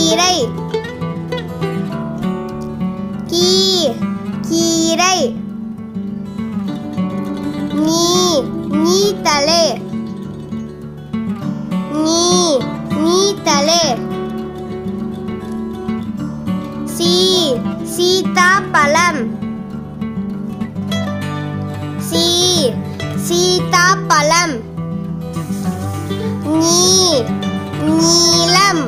கீரை கீரை நீத்தலே நீத்தலே சீதாப்பழம் சீதாப்பழம் நீலம்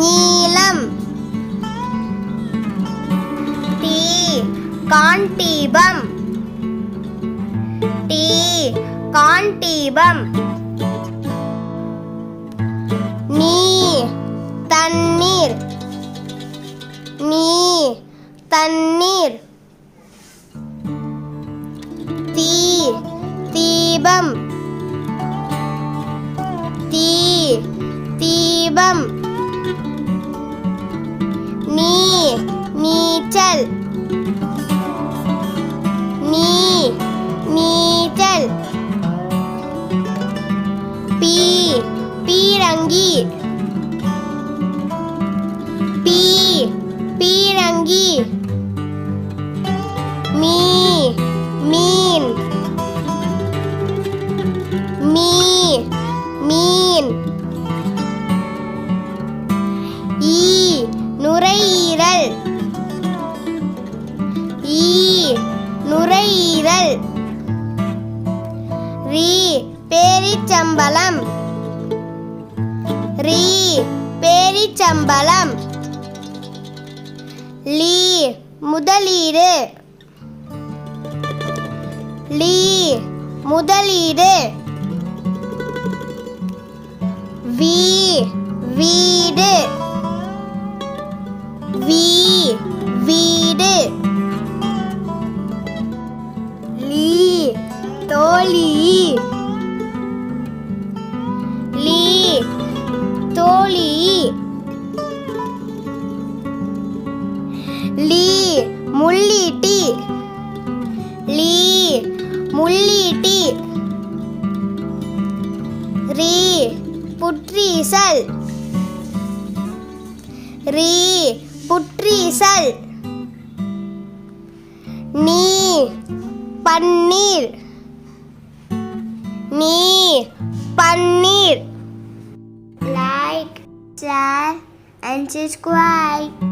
நீலம் காண்டீபம் காண்டீபம் தண்ணீர் தண்ணீர் தீபம் தீபம் நீச்சல் நீச்சல் பீரங்கி பீரங்கி மீன் நுரையீரல் நுரையீரல் பேரிச்சம்பழம் பேரிச்சம்பழம் முதலீடு முதலீடு வீடு வீடு தோழி தோழி முள்ளீட்டி முள்ளீட்டி புற்றீசல் புற்றீசல் paneer paneer. Like, share and subscribe.